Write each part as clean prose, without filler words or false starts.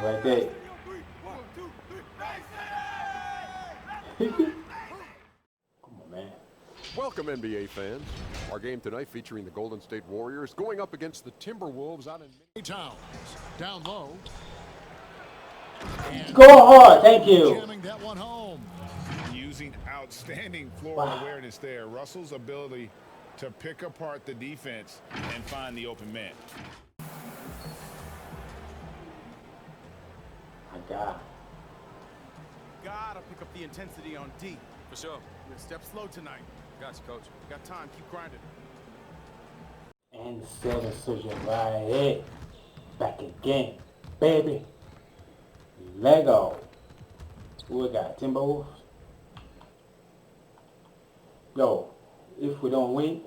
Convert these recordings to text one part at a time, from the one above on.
Right there. Come on, man. Welcome, NBA fans. Our game tonight featuring the Golden State Warriors going up against the Timberwolves out in Towns. Down low. Go hard, thank you. Jamming that one home. Using outstanding floor awareness there. Russell's ability to pick apart the defense and find the open man. My God. Gotta pick up the intensity on D. For sure. We'll step slow tonight. Got you, coach. Got time. Keep grinding. And 7 surgeon right here. Back again, baby. Lego. Who we got? Timberwolves? Yo, if we don't win,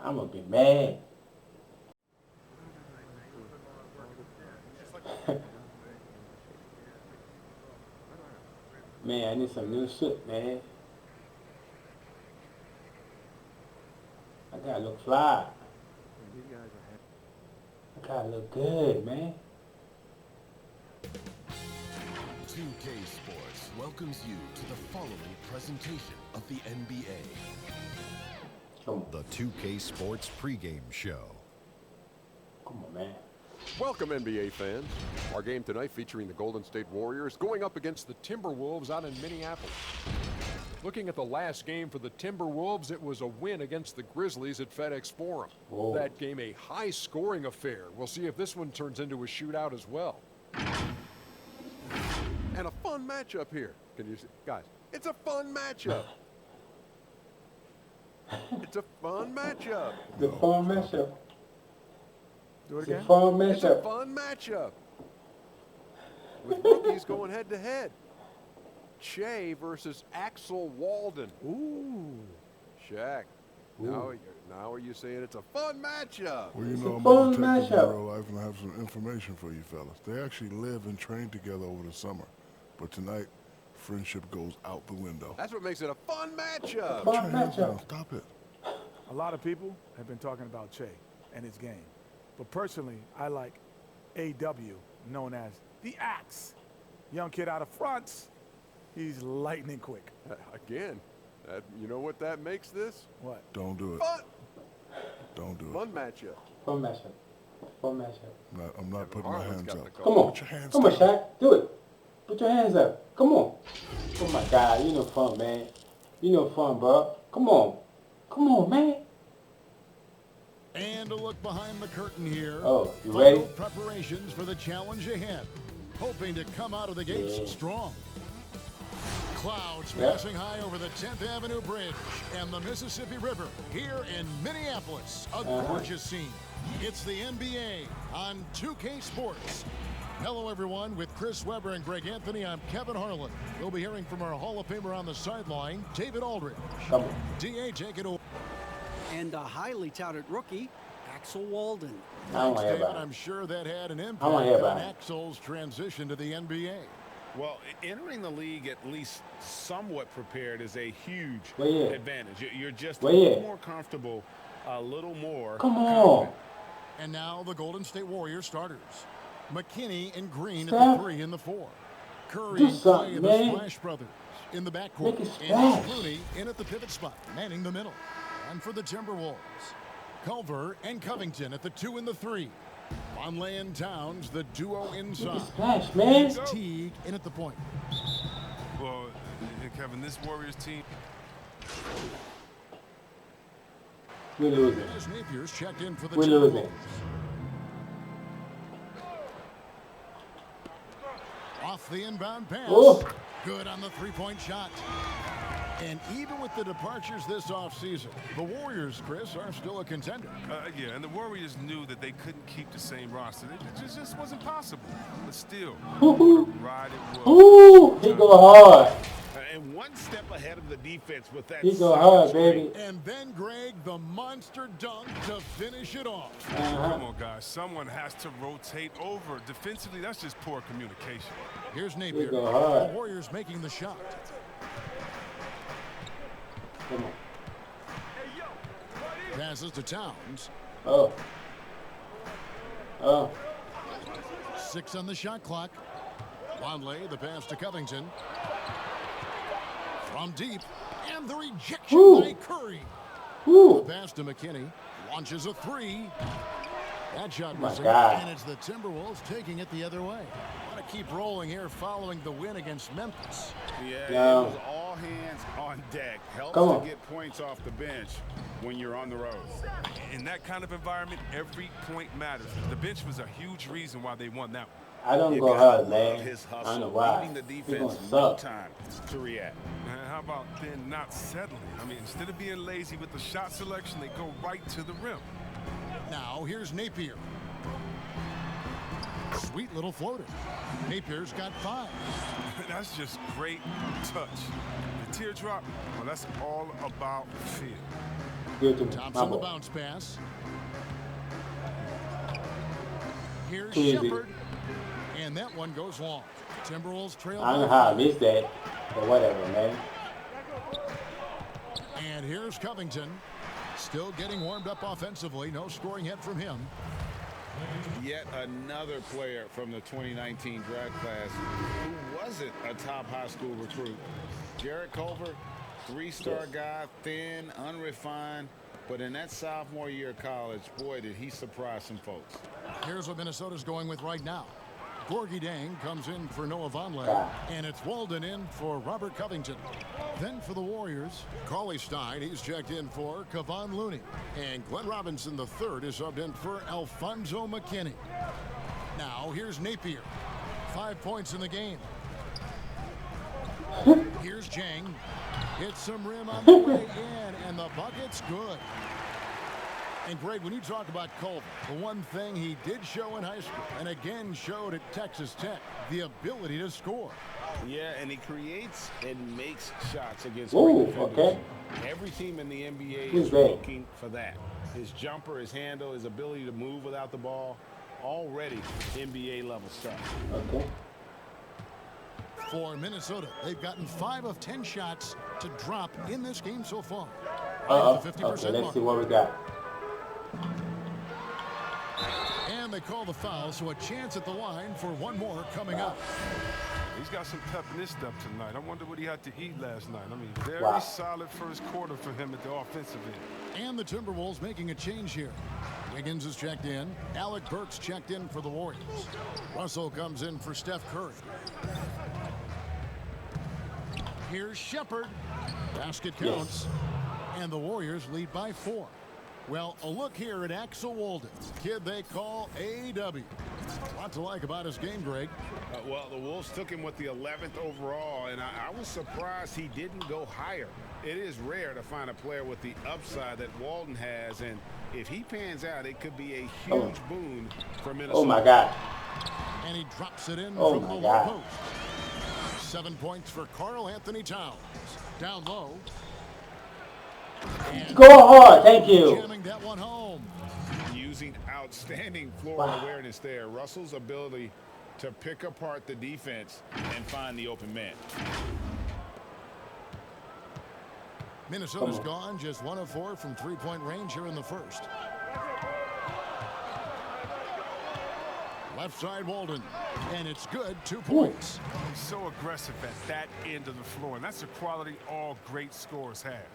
I'm gonna be mad. Man, I need some new shit, man. I gotta look fly. I gotta look good, man. 2K Sports welcomes you to the following presentation of the NBA. The 2K Sports pregame show. Come on, man. Welcome, NBA fans. Our game tonight featuring the Golden State Warriors going up against the Timberwolves out in Minneapolis. Looking at the last game for the Timberwolves, it was a win against the Grizzlies at FedEx Forum. Whoa. That game a high-scoring affair. We'll see if this one turns into a shootout as well. And a fun matchup here. Can you see? Guys, it's a fun matchup. It's a fun matchup. The fun matchup. Do it It's a again. fun It's a matchup. fun matchup. With rookies going head-to-head. Shea versus Axel Walden. Ooh. Shaq. Now are you saying it's a fun matchup? Well, you It's know, a I'm fun a detective in matchup. real life, and I have some information for you fellas. They actually live and train together over the summer. But tonight, friendship goes out the window. That's what makes it a fun matchup. Put your Fun hands down. matchup. Stop it. A lot of people have been talking about Che and his game. But personally, I like AW, known as the Axe. Young kid out of front. He's lightning quick. Again, you know what that makes this? What? Don't do it. Fun. Don't do it. Fun matchup. Fun matchup. Fun matchup. I'm not putting my Harlan's hands got up. the call. Come on. Put your hands Come on, down. Shaq. Do it. Put your hands up. Come on. Oh my God. You know fun, man. You know fun, bro. Come on. Come on, man. And a look behind the curtain here. Oh, you Final ready? preparations for the challenge ahead. Hoping to come out of the gates Yeah. strong. Clouds Yeah. passing high over the 10th Avenue Bridge and the Mississippi River here in Minneapolis. A gorgeous scene. It's the NBA on 2K Sports. Hello, everyone. With Chris Webber and Greg Anthony, I'm Kevin Harlan. We'll be hearing from our Hall of Famer on the sideline, David Aldridge. Come on. DA, take it away. And a highly touted rookie, Axel Walden. I don't want to hear David, about it. I'm sure that had an I impact wanna hear on about it. Axel's transition to the NBA. Well, entering the league at least somewhat prepared is a huge Where you at? advantage. You're just Where a you little at? more comfortable, a little more Come on. confident. And now the Golden State Warriors starters. McKinney and Green at Steph, the 3 and the 4. Curry do and Clay, something, the man. Splash Brothers in the backcourt. Make it And splash. Clooney in at the pivot spot, manning the middle. And for the Timberwolves, Culver and Covington at the 2 and the 3. Vonleh and Towns, the duo Make it inside. splash, man. Teague in at the point. Well, Kevin, this Warriors team. We're losing. Dennis Napier's checked in for the We're losing. Timberwolves. Off the inbound pass. Oh. Good on the three-point shot. And even with the departures this offseason, the Warriors, Chris, are still a contender. Yeah, and the Warriors knew that they couldn't keep the same roster. It just wasn't possible. But still, Ooh. what a ride it was. Ooh. He go hard. And one step ahead of the defense with that. He go solid hard, screen. baby. And then Greg, the monster dunk to finish it off. Come on, guys. Someone has to rotate over. Defensively, that's just poor communication. Here's Napier. go hard. The Warriors making the shot. Come on. Passes to Towns. Oh. Oh. 6 on the shot clock. Vonleh, the pass to Covington. From deep, and the rejection by Curry. The pass to McKinney. Launches a 3. That shot was in, and it's the Timberwolves taking it the other way. Want to keep rolling here following the win against Memphis. Yeah, it was all hands on deck. Helps to get points off the bench when you're on the road. In that kind of environment, every point matters. The bench was a huge reason why they won that one. I don't go hard, man. His hustle, I don't know why. leaving the defense no time to react. How about then not settling? I mean, instead of being lazy with the shot selection, they go right to the rim. Now here's Napier. Sweet little floater. Napier's got 5. That's just great touch. The teardrop, well, that's all about feel. Thompson the bounce pass. Here's Easy. Shepard. And that one goes long. Timberwolves trail. I don't know how I missed that, but whatever, man. And here's Covington. Still getting warmed up offensively. No scoring yet from him. Yet another player from the 2019 draft class who wasn't a top high school recruit. Jarrett Culver, 3-star guy, thin, unrefined, but in that sophomore year of college, boy, did he surprise some folks. Here's what Minnesota's going with right now. Gorgie Dang comes in for Noah Vonleh, and it's Walden in for Robert Covington. Then for the Warriors, Cauley Stein, he's checked in for Kevon Looney. And Glenn Robinson III is subbed in for Alfonso McKinney. Now here's Napier. 5 points in the game. Here's Jang. Hits some rim on the way in, and the bucket's good. And Greg, when you talk about Culver, the one thing he did show in high school and again showed at Texas Tech, the ability to score. Yeah, and he creates and makes shots against Ooh, great defenders. okay. Every team in the NBA Who's is that? looking for that. His jumper, his handle, his ability to move without the ball, already NBA level stuff. Okay. For Minnesota, they've gotten 5 of 10 shots to drop in this game so far. Okay, let's see what we got. And they call the foul, so a chance at the line for one more coming up. He's got some pep in his step tonight. I wonder what he had to eat last night. I mean, very solid first quarter for him at the offensive end. And the Timberwolves making a change here. Wiggins is checked in. Alec Burks checked in for the Warriors. Russell comes in for Steph Curry. Here's Shepard. Basket counts. And the Warriors lead by 4. Well, a look here at Axel Walden, kid they call AW. A lot to like about his game, Greg. Well, the Wolves took him with the 11th overall, and I was surprised he didn't go higher. It is rare to find a player with the upside that Walden has, and if he pans out, it could be a huge boon for Minnesota. Oh, my God. And he drops it in from the low post. 7 points for Karl Anthony Towns. Down low. Go hard, thank you. Jamming that one home. Using outstanding floor awareness there. Russell's ability to pick apart the defense and find the open man. Minnesota's gone just 1 of 4 from 3-point range here in the first. Left side Walden, and it's good. 2 points. He's so aggressive at that end of the floor, and that's a quality all great scorers have.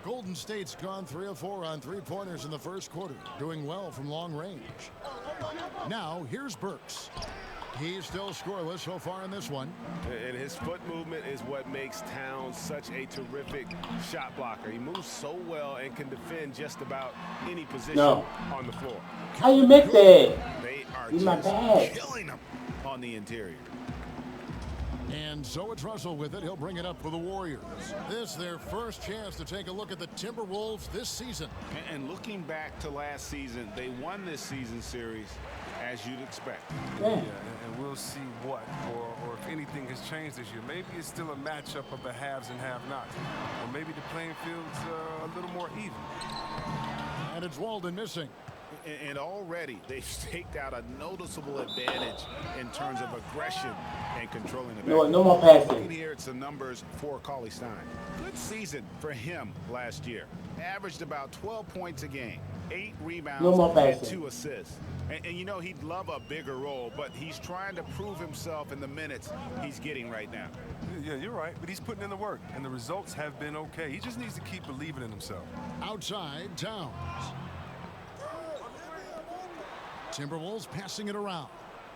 Golden State's gone 3 of 4 on 3-pointers in the first quarter, doing well from long range. Now here's Burks. He's still scoreless so far in this one. And his foot movement is what makes Towns such a terrific shot blocker. He moves so well and can defend just about any position on the floor. How you miss that? They are just killing him on the interior. And so it's Russell with it. He'll bring it up for the Warriors. This is their first chance to take a look at the Timberwolves this season. And looking back to last season, they won this season series as you'd expect. Yeah, and we'll see what, or if anything has changed this year. Maybe it's still a matchup of the haves and have-nots. Or maybe the playing field's a little more even. And it's Walden missing. And already they've staked out a noticeable advantage in terms of aggression and controlling the back. No more passing. Looking here at some numbers for Cauley Stein. Good season for him last year. Averaged about 12 points a game. 8 rebounds No more and passing. 2 assists. And you know he'd love a bigger role, but he's trying to prove himself in the minutes he's getting right now. Yeah, you're right, but he's putting in the work, and the results have been okay. He just needs to keep believing in himself. Outside, Towns. Timberwolves passing it around.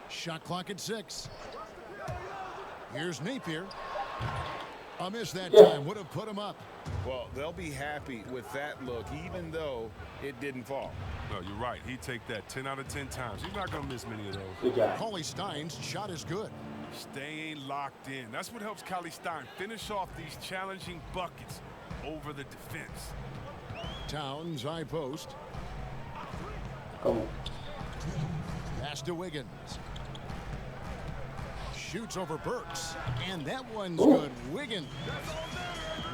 Shot clock at 6. Here's Napier. A miss that time would have put him up. Well, they'll be happy with that look, even though it didn't fall. No, you're right. He'd take that 10 out of 10 times. He's not going to miss many of those. Good job. Cauley Stein's shot is good. Staying locked in. That's what helps Cauley Stein finish off these challenging buckets over the defense. Towns, high post. Come on. Pass to Wiggins. Shoots over Burks. And that one's Ooh. good.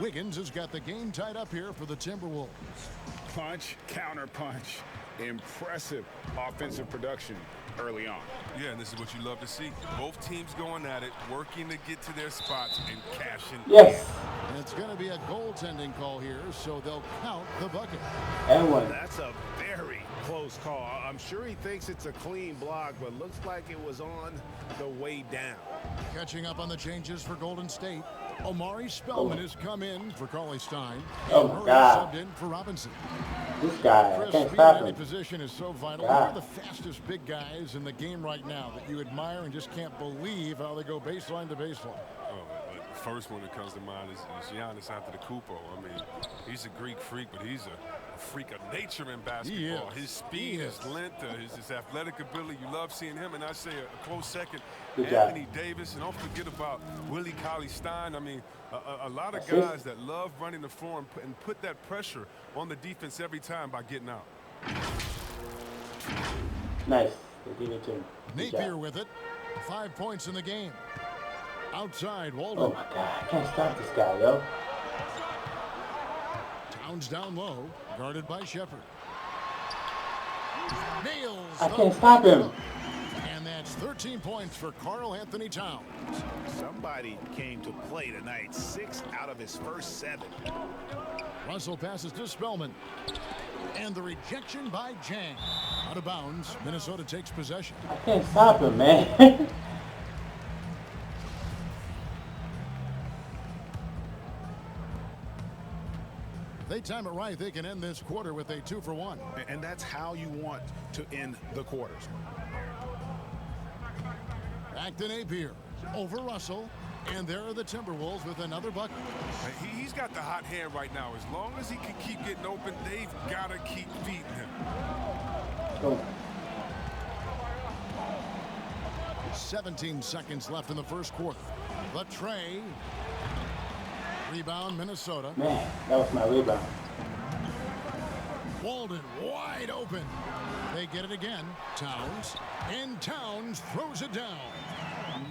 Wiggins has got the game tied up here for the Timberwolves. Punch, counter punch. Impressive offensive production early on. Yeah, and this is what you love to see. Both teams going at it, working to get to their spots and cashing Yes. And it's going to be a goaltending call here, so they'll count the bucket. And one. That's a very close call. I'm sure he thinks it's a clean block, but looks like it was on the way down. Catching up on the changes for Golden State. Omari Spellman has come in for Cauley Stein. Oh, and my God. subbed in for Robinson. This guy, I Chris, can't being stop in any him. position is so vital. God. Who are the fastest big guys in the game right now that you admire and just can't believe how they go baseline to baseline? Oh, but the first one that comes to mind is Giannis Antetokounmpo. I mean, he's a Greek freak, but he's a freak of nature in basketball. He is. His speed, his length, his athletic ability. You love seeing him. And I say a close second, Good job. Anthony Davis. And don't forget about Willie Cauley-Stein. I mean, a lot of Assist. guys that love running the floor and put that pressure on the defense every time by getting out. Nice. They did it to him. Good Napier job. with it. 5 points in the game. Outside, Oh Walden. my God. I can't stop this guy, yo. Towns down low, guarded by Shepard. Nails. I the can't stop him. look. And that's 13 points for Karl Anthony Towns. Somebody came to play tonight. 6 out of his first 7. Russell passes to Spellman. And the rejection by Jang. Out of bounds, Minnesota takes possession. I can't stop him, man. If they time it right, they can end this quarter with a 2-for-1. And that's how you want to end the quarters. Back to Napier. Over Russell. And there are the Timberwolves with another bucket. He's got the hot hand right now. As long as he can keep getting open, they've got to keep feeding him. Go. 17 seconds left in the first quarter. The tray. Rebound, Minnesota. Man, that was my rebound. Walden wide open. They get it again. Towns. And Towns throws it down.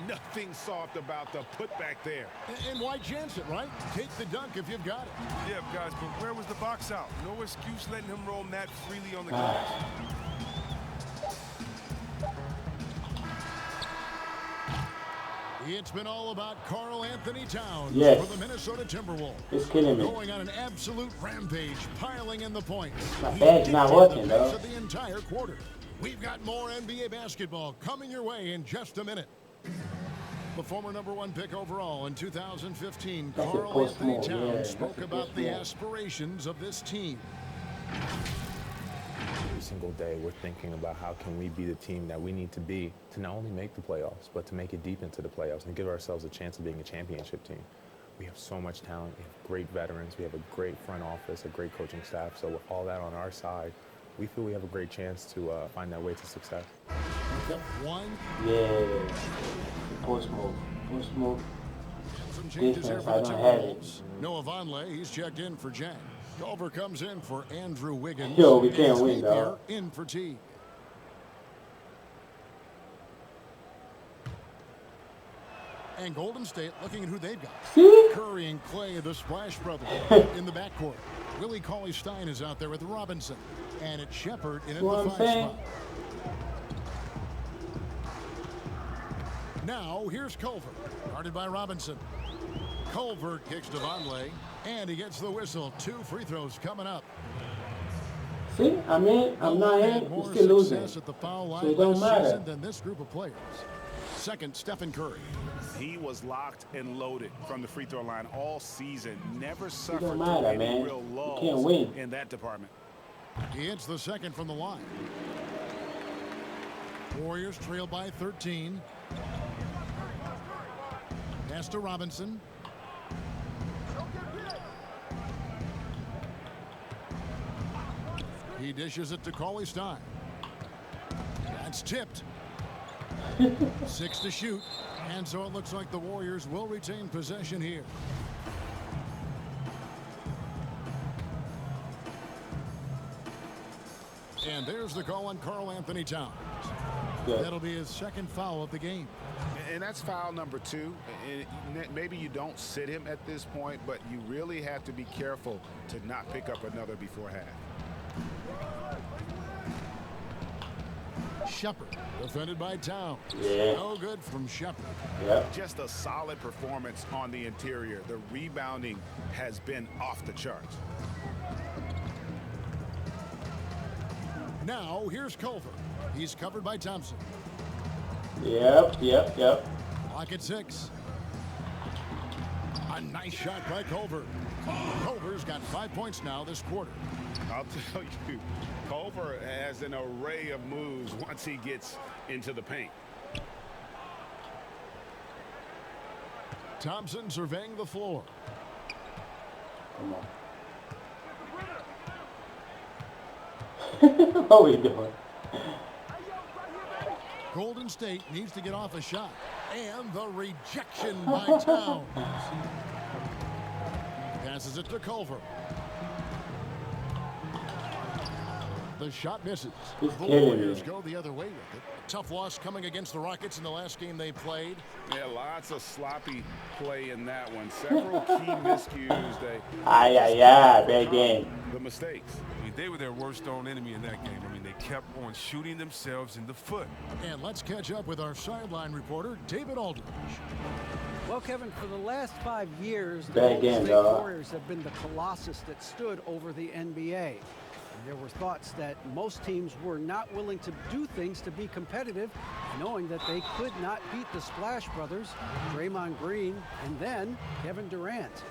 Nothing soft about the putback there. And why chance it, right? Take the dunk if you've got it. Yeah, guys, but where was the box out? No excuse letting him roam that freely on the glass. It's been all about Karl Anthony Towns Yes. for the Minnesota Timberwolves. It's killing me. Going on an absolute rampage, piling in the points. My He bad's not dictated working, the pace though. of the entire quarter. We've got more NBA basketball coming your way in just a minute. The former #1 pick overall in 2015, That's a Karl post Anthony move, Towns yeah, spoke that's a about post the move. aspirations of this team. Every single day we're thinking about how can we be the team that we need to be to not only make the playoffs, but to make it deep into the playoffs and give ourselves a chance of being a championship team. We have so much talent, we have great veterans, we have a great front office, a great coaching staff. So with all that on our side, we feel we have a great chance to find that way to success. One. Yeah. Post move. Post move. Some changes here Defense, for I the don't have Timberwolves. Noah Vonleh, he's checked in for Jack. Culver comes in for Andrew Wiggins. Yo, we can't And win, Napier dog. in for T. And Golden State looking at who they've got. See? Curry and Clay, the Splash Brothers, in the backcourt. Willie Cauley-Stein is out there with Robinson. And it's Shepard in at What the I'm 5 saying? spot. Now, here's Culver, guarded by Robinson. Culver kicks to Vonleh, and he gets the whistle. 2 free throws coming up. See, I'm in, I'm not in, we're still losing. At the foul line So it don't matter. than this group of players. Second, Stephen Curry. He was locked and loaded from the free throw line all season. Never It suffered don't through matter, any man. real You lulls can't win. in that department. He hits the second from the line. Warriors trail by 13. Pass to Robinson. He dishes it to Cauley Stein. That's tipped. 6 to shoot. And so it looks like the Warriors will retain possession here. And there's the call on Karl Anthony Towns. Yeah. That'll be his second foul of the game. And that's foul number 2. And maybe you don't sit him at this point, but you really have to be careful to not pick up another before half. Shepard, defended by Towns. Yeah. No good from Shepard. Yep. Just a solid performance on the interior. The rebounding has been off the charts. Now here's Culver. He's covered by Thompson. Yep. Lock at 6. A nice shot by Culver. Culver's got 5 points now this quarter. I'll tell you, Culver has an array of moves once he gets into the paint. Thompson surveying the floor. Come on. What are we doing? Golden State needs to get off a shot. And the rejection by Towns. Passes it to Culver. The shot misses. He's The killing Warriors me. go the other way with it. Tough loss coming against the Rockets in the last game they played. Yeah, lots of sloppy play in that one. Several key miscues. Bad game. The mistakes. I mean, they were their worst own enemy in that game. I mean, they kept on shooting themselves in the foot. And let's catch up with our sideline reporter, David Aldridge. Well, Kevin, for the last 5 years, the Bad Golden game, State dog. Warriors have been the colossus that stood over the NBA. And there were thoughts that most teams were not willing to do things to be competitive, knowing that they could not beat the Splash Brothers, Draymond Green, and then Kevin Durant.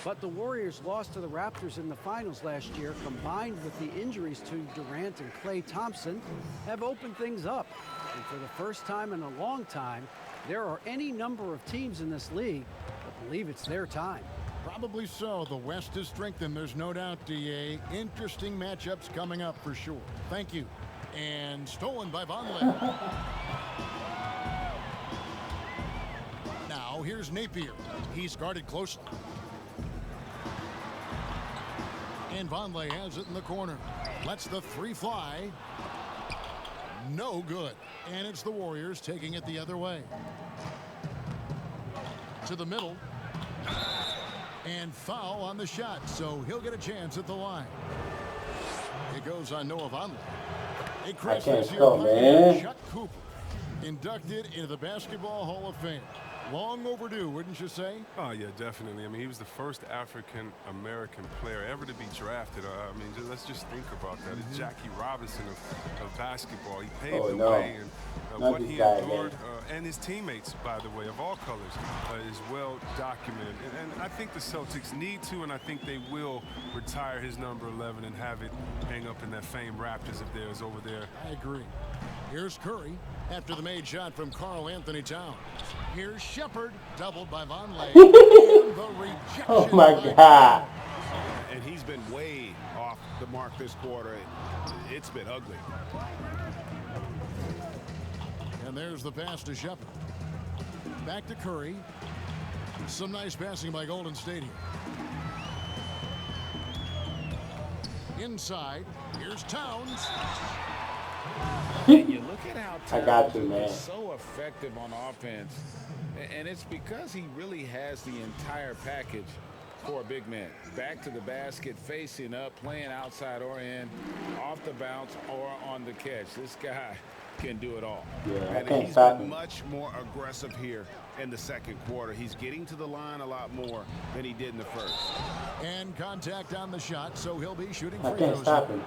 But the Warriors lost to the Raptors in the finals last year, combined with the injuries to Durant and Klay Thompson, have opened things up. And for the first time in a long time, there are any number of teams in this league that believe it's their time. Probably so. The West is strengthened. There's no doubt, DA. Interesting matchups coming up for sure. Thank you. And stolen by Vonleh. Now here's Napier. He's guarded closely. And Vonleh has it in the corner. Lets the 3 fly. No good. And it's the Warriors taking it the other way. To the middle. And foul on the shot, so he'll get a chance at the line. It goes on Noah Vonleh. A Christmas here by Chuck Cooper, inducted into the Basketball Hall of Fame. Long overdue, wouldn't you say? Oh, yeah, definitely. I mean, he was the first African-American player ever to be drafted. I mean, let's just think about that. It's Jackie Robinson of basketball. He paved the way, and what he endured, and his teammates, by the way, of all colors, is well documented. And I think the Celtics need to, and I think they will retire his number 11 and have it hang up in that famed Raptors of theirs over there. I agree. Here's Curry after the made shot from Karl Anthony Towns. Here's Shepard, doubled by Vonleh. And the rejection. Oh my God. And he's been way off the mark this quarter. It's been ugly. And there's the pass to Shepard. Back to Curry. Some nice passing by Golden State here. Inside, here's Towns. And you look at how I got you, Towns man. is so effective on offense, and it's because he really has the entire package for a big man. Back to the basket, facing up, playing outside or in, off the bounce or on the catch. This guy can do it all. Yeah, and I can't he's stop been him. much more aggressive here in the second quarter. He's getting to the line a lot more than he did in the first. And contact on the shot, so he'll be shooting I free can't throws. stop him.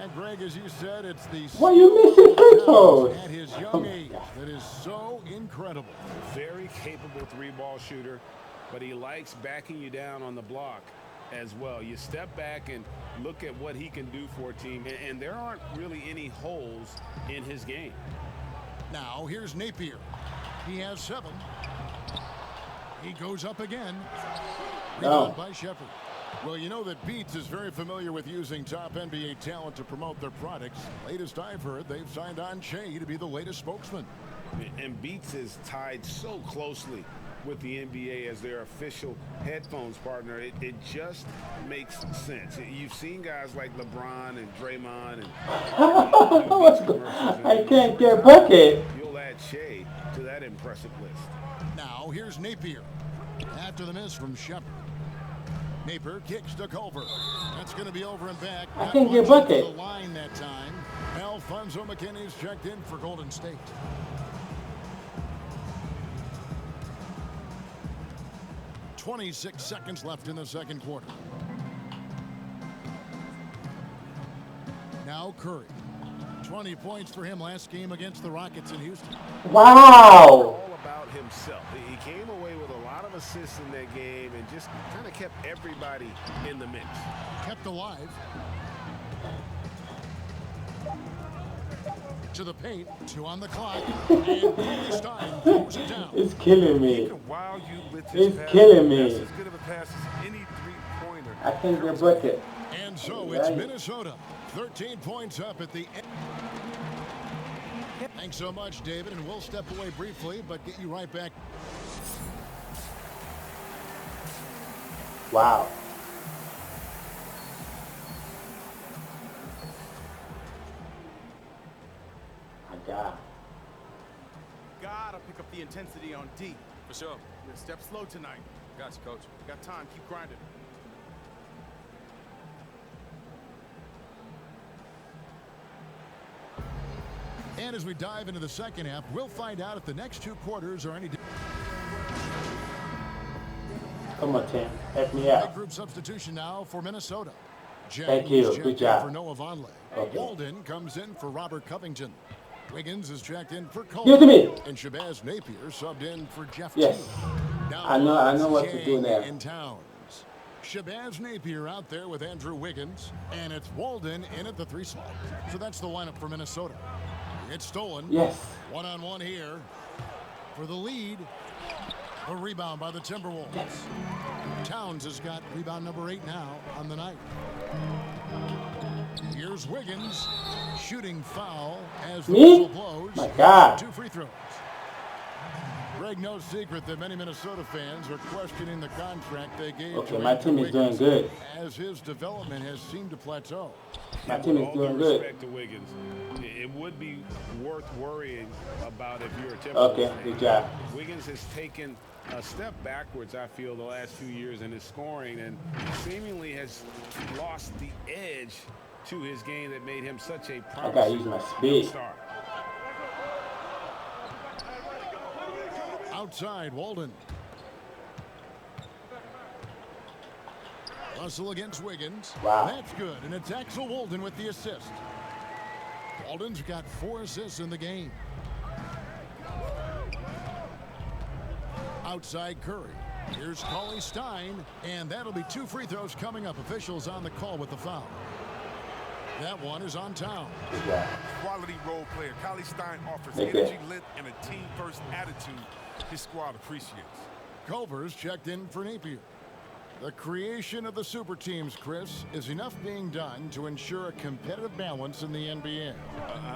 And Greg, as you said, it's the Why you missing free throws? at his young age that is so incredible. Very capable three-ball shooter, but he likes backing you down on the block as well. You step back and look at what he can do for a team, and there aren't really any holes in his game. Now here's Napier. He has 7. He goes up again. Rebound by Shepard. Well, you know that Beats is very familiar with using top NBA talent to promote their products. Latest I've heard, they've signed on Che to be the latest spokesman. And Beats is tied so closely with the NBA as their official headphones partner. It just makes sense. You've seen guys like LeBron and Draymond and I can't get bucket. You'll add Che to that impressive list. Now here's Napier. After the miss from Shepard. Napier kicks to Culver. That's going to be over and back. I can't get bucket. The line that time. Alfonso McKinney's checked in for Golden State. .26 seconds left in the second quarter. Now Curry. 20 points for him last game against the Rockets in Houston. Wow. All about himself. He came away with a lot of assists in that game and just kind of kept everybody in the mix. Kept alive. To the paint, 2 on the clock, and Stein throws it down. It's killing me. He can wow you with his It's killing me. That's as good of a pass as any three-pointer. I can't get bucket. And so it's Minnesota, 13 points up at the end. Thanks so much, David, and we'll step away briefly, but get you right back. Wow. God. Gotta pick up the intensity on D. For sure. You're a step slow tonight. Gotcha, coach. Got time. Keep grinding. And as we dive into the second half, we'll find out if the next 2 quarters are any. Come on, Tim. Help me out. Big group substitution now for Minnesota. Thank you. Good job. For Noah Vonleh. Okay. Walden comes in for Robert Covington. Wiggins is checked in for Cole. Give it to me. And Shabazz Napier subbed in for Jeff. Yes. I know what to do now. In Towns. Shabazz Napier out there with Andrew Wiggins. And it's Walden in at the 3 slot. So that's the lineup for Minnesota. It's stolen. Yes. One-on-one here for the lead. A rebound by the Timberwolves. Yes. Towns has got rebound number 8 now on the night. Here's Wiggins. Shooting foul as the whistle blows. My God. 2 free throws. Greg, no secret that many Minnesota fans are questioning the contract they gave to my team is doing good. As his development has seemed to plateau. My team is doing good. Respect to Wiggins, it would be worth worrying about if you're a Timberwolves. Okay, good job. Wiggins has taken a step backwards, I feel, the last few years in his scoring and seemingly has lost the edge to his game that made him such a I gotta use my speed. star. Outside, Walden. Hustle against Wiggins. Wow. That's good. And it's Axel Walden with the assist. Walden's got 4 assists in the game. Outside Curry. Here's Cauley Stein. And that'll be 2 free throws coming up. Officials on the call with the foul. That one is on Towns. Quality role player. Cauley Stein offers energy, length, and a team-first attitude his squad appreciates. Culver's checked in for Napier. The creation of the super teams, Chris, is enough being done to ensure a competitive balance in the NBA.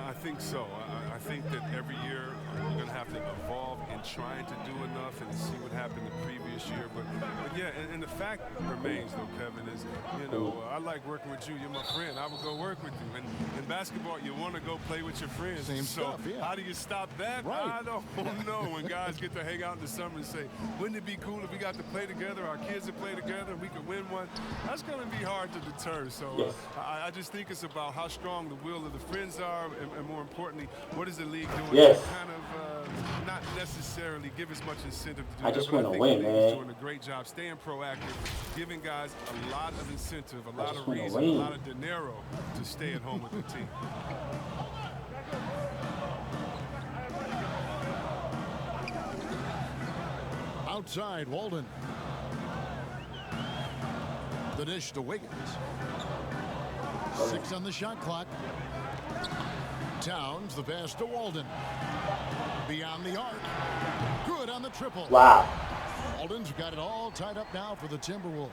I think so. I think that every year we're going to have to evolve in trying to do enough and see what happened the previous year. But yeah, and the fact remains, though, Kevin, is, you know, I like working with you. You're my friend. I would go work with you. And in basketball, you want to go play with your friends. Same so stuff, yeah. how do you stop that? Right. I don't know. When guys get to hang out in the summer and say, wouldn't it be cool if we got to play together, our kids to play together? together and we could win one, that's going to be hard to deter. So yes. I just think it's about how strong the will of the friends are, and more importantly, what is the league doing yes. to kind of not necessarily give as much incentive to do I that. just But want I to think win, the league is man. doing a great job staying proactive, giving guys a lot of incentive, a lot of wanna reason, a win. lot of dinero to stay at home with the team. Outside, Walden. The dish to Wiggins. 6 on the shot clock. Towns, the pass to Walden. Beyond the arc. Good on the triple. Wow. Walden's got it all tied up now for the Timberwolves.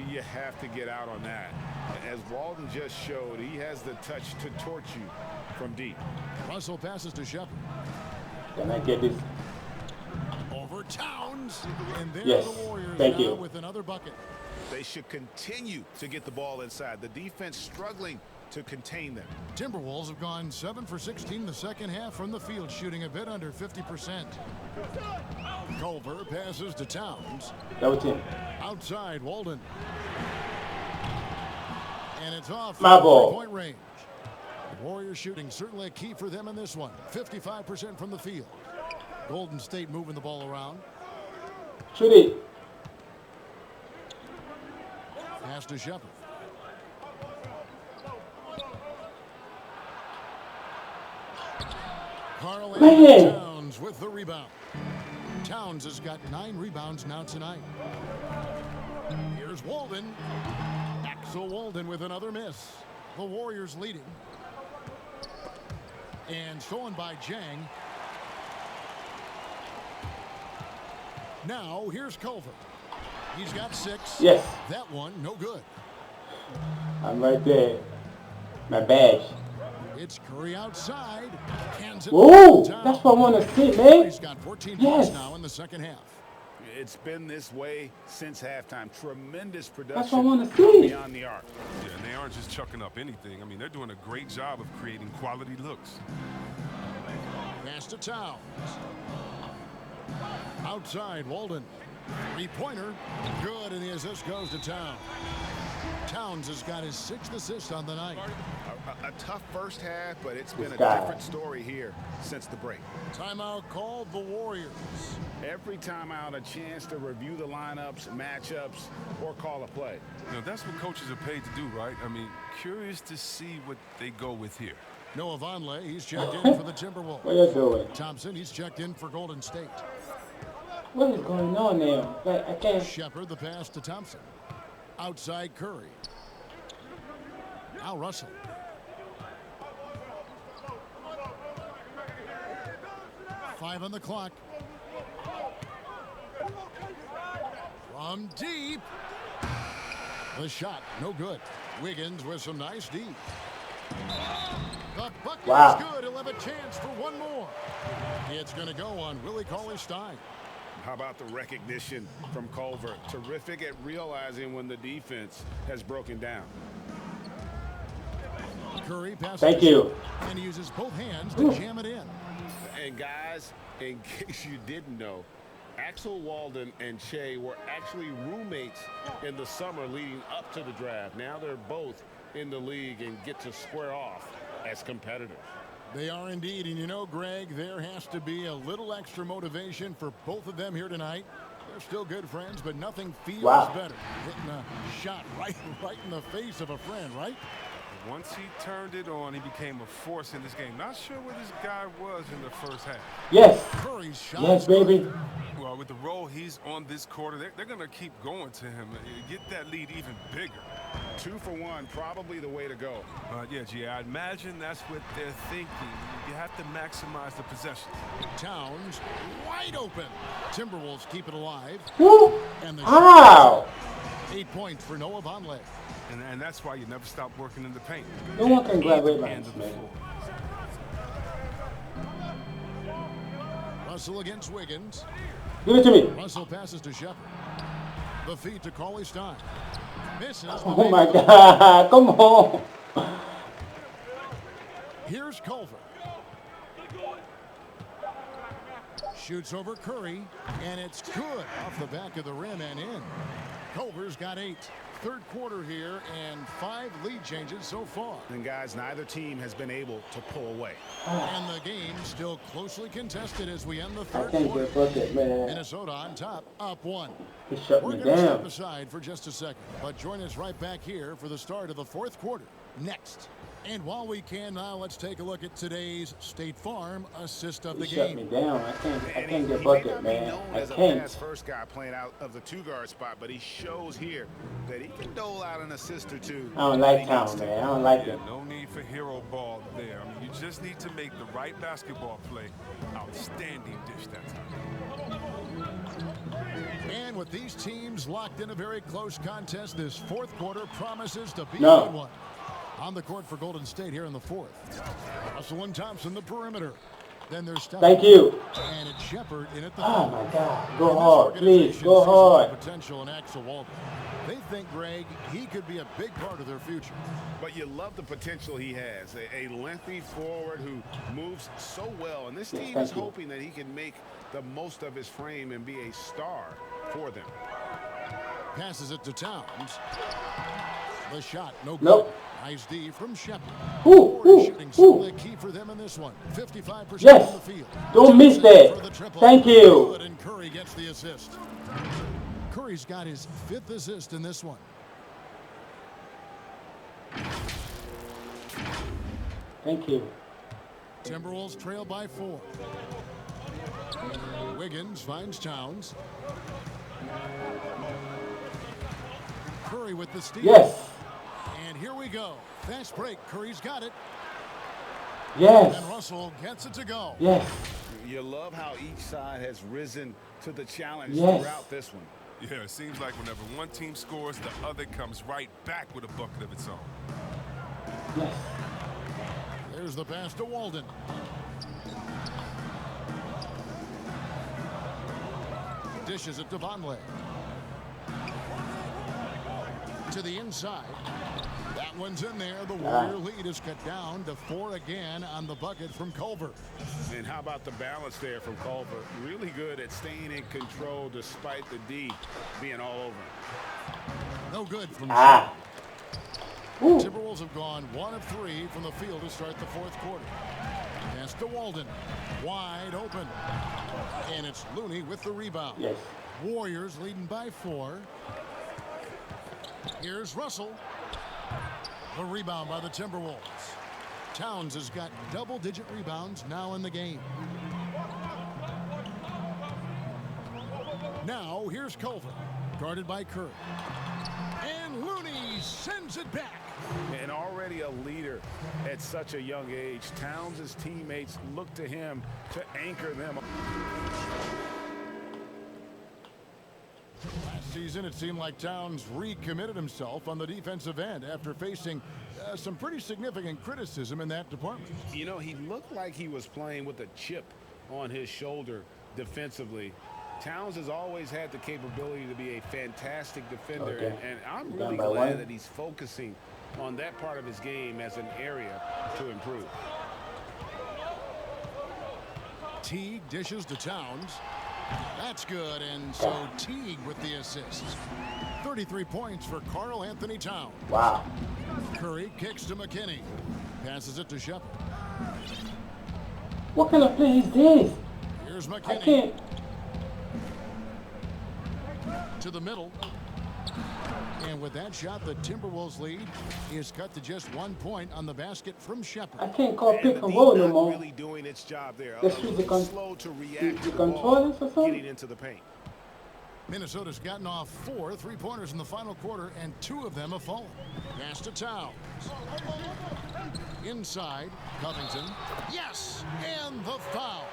You have to get out on that. As Walden just showed, he has the touch to torch you from deep. Russell passes to Shepard. Can I get this? Over Towns. And there Yes. the Warriors Thank now you. with another bucket. They should continue to get the ball inside. The defense struggling to contain them. Timberwolves have gone 7 for 16 the second half from the field, shooting a bit under 50%. Culver passes to Towns. Double team. Outside, Walden. And it's off My from ball. three-point range. Warriors shooting certainly a key for them in this one. 55% from the field. Golden State moving the ball around. Shoot it. Pass to Shepard. Carl Man. Towns with the rebound. Towns has got 9 rebounds now tonight. Here's Walden. Axel Walden with another miss. The Warriors leading. And stolen by Jang. Now here's Culver. He's got 6. Yes. That one no good. I'm right there. My badge. It's Curry outside. Whoa! That's what I want to see, man. He's got 14 Yes. points now in the second half. It's been this way since halftime. Tremendous That's what I production want to see. beyond the arc. Yeah, and they aren't just chucking up anything. I mean, they're doing a great job of creating quality looks. Pass to Towns. Outside, Walden. 3-pointer. Good, and the assist goes to Towns. Towns has got his 6th assist on the night. A tough first half, but it's been a guy. different story here since the break. Timeout called the Warriors. Every timeout, a chance to review the lineups, matchups, or call a play. You know, that's what coaches are paid to do, right? I mean, curious to see what they go with here. Noah Vonleh, he's checked in for the Timberwolves. What are you doing? Thompson, he's checked in for Golden State. What is going on now? Like, I can't. Shepard, the pass to Thompson. Outside Curry. Now Russell. Five on the clock. From deep. The shot, no good. Wiggins with some nice D. The bucket Wow. is good. He'll have a chance for one more. It's going to go on Willie Cauley-Stein. How about the recognition from Culver? Terrific at realizing when the defense has broken down. Curry passes. Thank you. And he uses both hands to jam it in. And guys, in case you didn't know, Axel Walden and Che were actually roommates in the summer leading up to the draft. Now they're both in the league and get to square off as competitors. They are indeed. And you know, Greg, there has to be a little extra motivation for both of them here tonight. They're still good friends, but nothing feels better. Hitting a shot right in the face of a friend, right? Once he turned it on, he became a force in this game. Not sure where this guy was in the first half. Yes. Curry's shot. Yes, baby. Well, with the role he's on this quarter, they're going to keep going to him. Get that lead even bigger. 2 for 1, probably the way to go. Yeah, G, I imagine that's what they're thinking. You have to maximize the possession. Towns wide open. Timberwolves keep it alive. Woo. And the Ow. 8 points for Noah Vonleh. And that's why you never stop working in the paint. No one can grab Either rebounds, end of the man. floor. Russell against Wiggins. Give it to me. Russell passes to Shepard. The feed to Cauley-Stein. Misses. Oh my God. Come on. Here's Culver. Shoots over Curry, and it's good off the back of the rim and in. Culver's got 8. Third quarter here and 5 lead changes so far. And guys, neither team has been able to pull away. And the game still closely contested as we end the I third can't quarter. get bucket, man. Minnesota on top, up 1. He shut We're me going to step down. aside for just a second, but join us right back here for the start of the fourth quarter next. And while we can now, let's take a look at today's State Farm assist of the He shut game. me down. I can't get He bucket, may not man. be known I as a can't. pass first guy playing out of the 2-guard spot, but he shows here that he can dole out an assist or two. I don't like Town, man. I don't like Yeah, it. no need for hero ball there. I mean, you just need to make the right basketball play. Outstanding dish that time. And with these teams locked in a very close contest, this fourth quarter promises to be a No. good one. On the court for Golden State here in the fourth. Russell and Thompson, the perimeter. Then there's Steph. Thank you. And it's Shepard in at the Oh, foul. my God. And Go this hard. Please, organization go sees a hard. potential in Axel Walden. They think, Greg, he could be a big part of their future. But you love the potential he has. A lengthy forward who moves so well. And this team is hoping that he can make the most of his frame and be a star for them. Passes it to Towns. The shot, no good. Nope. Nice D from Shepard. Ooh, ooh, Shooting certainly ooh. key for them in this one. 55% Yes. from the field. Don't miss that. For the triple. Thank you. Good, and Curry gets the assist. Curry's got his 5th assist in this one. Thank you. Timberwolves trail by 4. Wiggins finds Towns. Curry with the steal. Yes. And here we go. Fast break. Curry's got it. Yes. And Russell gets it to go. Yes. You love how each side has risen to the challenge Yes. throughout this one. Yeah, it seems like whenever one team scores, the other comes right back with a bucket of its own. Yes. There's the pass to Walden. Dishes it to Vonleh. To the inside. That one's in there. The Warrior lead is cut down to 4 again on the bucket from Culver. And how about the balance there from Culver? Really good at staying in control despite the D being all over him. No good from Ah. Ooh. Timberwolves have gone 1 of 3 from the field to start the fourth quarter. Pass to Walden. Wide open. And it's Looney with the rebound. Yes. Warriors leading by 4. Here's Russell. The rebound by the Timberwolves. Towns has got double-digit rebounds now in the game. Now here's Culver, guarded by Curry. And Looney sends it back. And already a leader at such a young age, Towns' teammates look to him to anchor them. Last season, it seemed like Towns recommitted himself on the defensive end after facing some pretty significant criticism in that department. You know, he looked like he was playing with a chip on his shoulder defensively. Towns has always had the capability to be a fantastic defender, Okay. and I'm Down really by glad 1. that he's focusing on that part of his game as an area to improve. Teague dishes to Towns. That's good, and so Teague with the assist. 33 points for Karl Anthony Towns. Wow. Curry kicks to McKinney. Passes it to Shepard. What kind of play is this? Here's I McKinney can't. to the middle. And with that shot, the Timberwolves lead is cut to just 1 point on the basket from Shepard. I can't call And pick the and D roll no not more. really doing its job there. This A is the little slow to react to the ball controllers or something? getting into the paint. Minnesota's gotten off 4 3-pointers in the final quarter, and 2 of them have fallen. Pass to Towns. Inside, Covington. Yes! And the foul.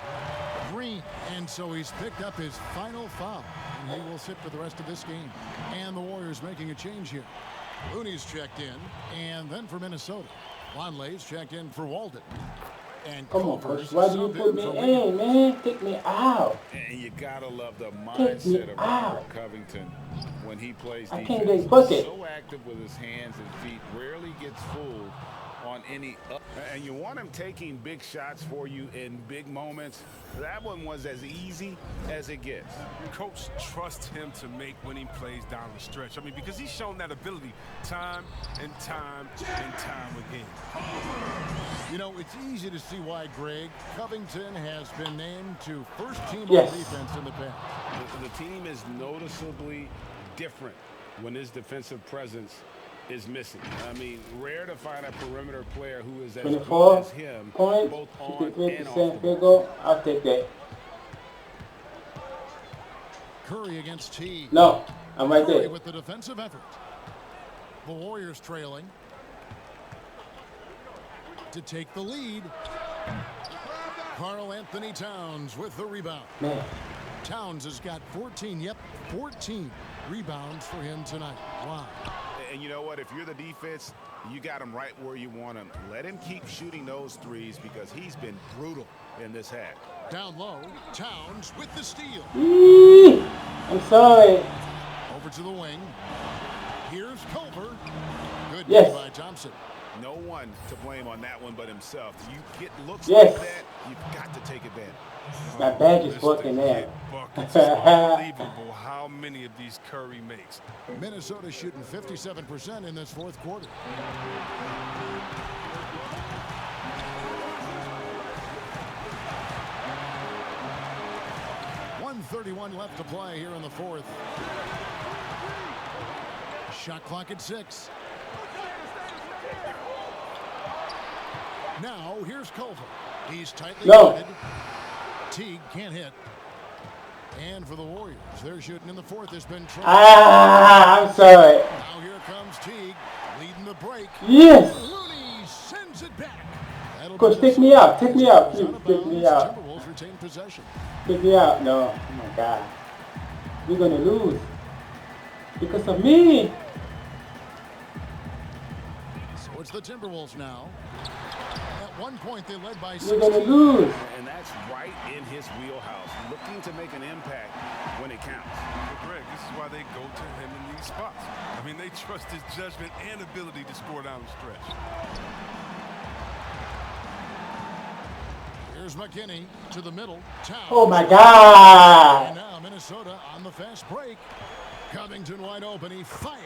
Green. And so he's picked up his final foul. And he will sit for the rest of this game. And the Warriors making a change here. Looney's checked in. And then for Minnesota, Vonleh's checked in for Walden. And Come on, Culver's coach. Why do you subbed put me for in, man? Take me out. And you gotta love the Take me mindset of out. Robert Covington when he plays I defense. can't get bucket. So active with his hands and feet, rarely gets fooled on on any and you want him taking big shots for you in big moments. That one was as easy as it gets. Coach trusts him to make winning plays down the stretch. I mean, because he's shown that ability time and time and time again. You know, it's easy to see why, Greg, Covington has been named to first team Yes. on defense in the past. The team is noticeably different when his defensive presence is missing. I mean, rare to find a perimeter player who is as good 24 as him, points, both on and off 53% the field ball. goal. I'll take that. Curry against T. No, I'm right Curry there. with the defensive effort. The Warriors trailing to take the lead. Karl Anthony Towns with the rebound. Man, Towns has got 14 rebounds for him tonight. Wow. And you know what? If you're the defense, you got him right where you want him. Let him keep shooting those threes because he's been brutal in this half. Down low, Towns with the steal. I'm sorry. Over to the wing. Here's Culver. Good Yes. D by Thompson. No one to blame on that one but himself. You get looks Yes. like that, you've got to take advantage. My badge is Mr. working there. Kid Buckets. It's unbelievable how many of these Curry makes. Minnesota shooting 57% in this fourth quarter. .131 left to play here in the fourth. Shot clock at 6. Now here's Culver. He's tightly guarded. Teague can't hit. And for the Warriors, they're shooting in the fourth. Has been trouble. I'm sorry. Now here comes Teague, leading the break. Yes. Looney sends it back. Coach, take me out. Take me out. Please, take me out. Timberwolves retain possession. Take me out. No. Oh my God. We're gonna lose because of me. So it's the Timberwolves now. At one point, they led by 16. We're gonna lose. And that's right in his wheelhouse, looking to make an impact when it counts. But Greg, this is why they go to him in these spots. I mean, they trust his judgment and ability to score down the stretch. Here's McKinney to the middle. Towns. Oh my God. And now Minnesota on the fast break. Covington wide open. He fires.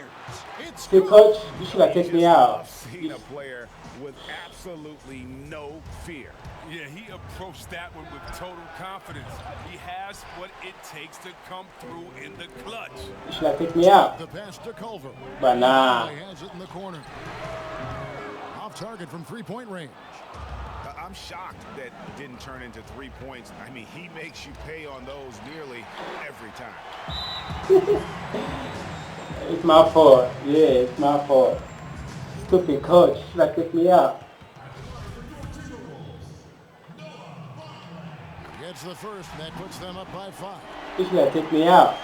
It's See, good. Coach, you should have taken me out. I've seen a player with absolutely no fear. Yeah, he approached that one with total confidence. He has what it takes to come through in the clutch. You should have taken me out. The pass to Culver. But nah. He has it in the corner. Off target from three-point range. I'm shocked that didn't turn into 3 points. I mean, he makes you pay on those nearly every time. It's my fault. Yeah, it's my fault. Stupid coach. Should have taken me out. Gets the first, and that puts them up by 5. You should have taken me out.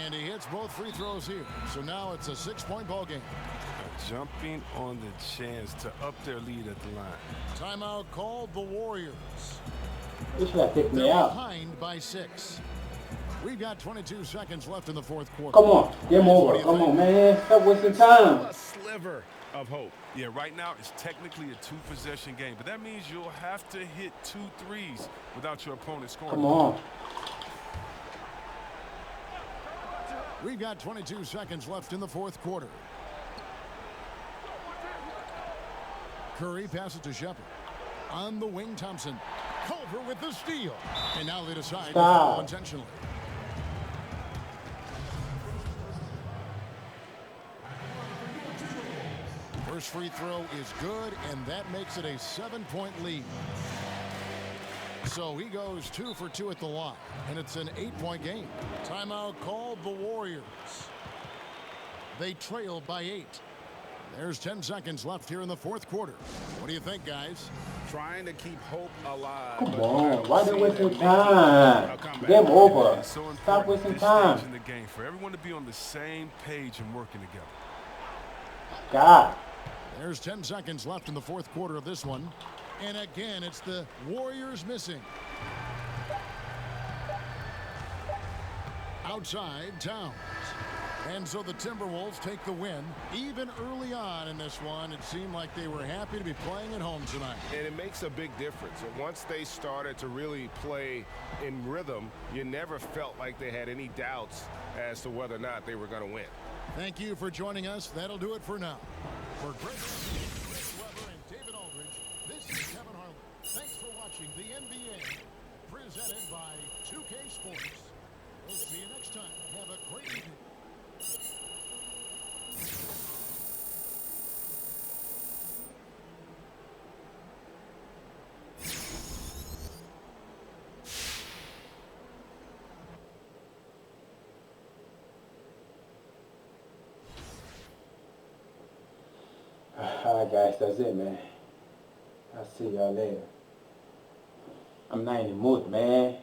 And he hits both free throws here. So now it's a 6-point ball game. Jumping on the chance to up their lead at the line. Timeout called the Warriors. You should have taken me They're out. behind by 6. We've got 22 seconds left in the fourth quarter. Come on. Game over. Come on, man. Stop wasting time. A sliver of hope. Yeah, right now it's technically a 2-possession game, but that means you'll have to hit 2 threes without your opponent scoring. Come on. We've got 22 seconds left in the fourth quarter. Curry passes to Shepard. On the wing, Thompson. Culver with the steal. And now they decide to foul intentionally. First free throw is good, and that makes it a 7-point lead. So he goes 2 for 2 at the line, and it's an 8-point game. Timeout called the Warriors. They trail by 8. There's 10 seconds left here in the fourth quarter. What do you think, guys? Trying to keep hope alive. Come on. Why they wasting time? Game over. Stop wasting time. In the game for everyone to be on the same page and working together. God. There's 10 seconds left in the fourth quarter of this one. And again, it's the Warriors missing. Outside, Towns. And so the Timberwolves take the win. Even early on in this one, it seemed like they were happy to be playing at home tonight. And it makes a big difference. Once they started to really play in rhythm, you never felt like they had any doubts as to whether or not they were going to win. Thank you for joining us. That'll do it for now. For Greg Weber and David Aldridge, this is Kevin Harlan. Thanks for watching the NBA, presented by 2K Sports. We'll see you next time. Have a great evening. Alright guys, that's it, man. I'll see y'all later. I'm not in the mood, man.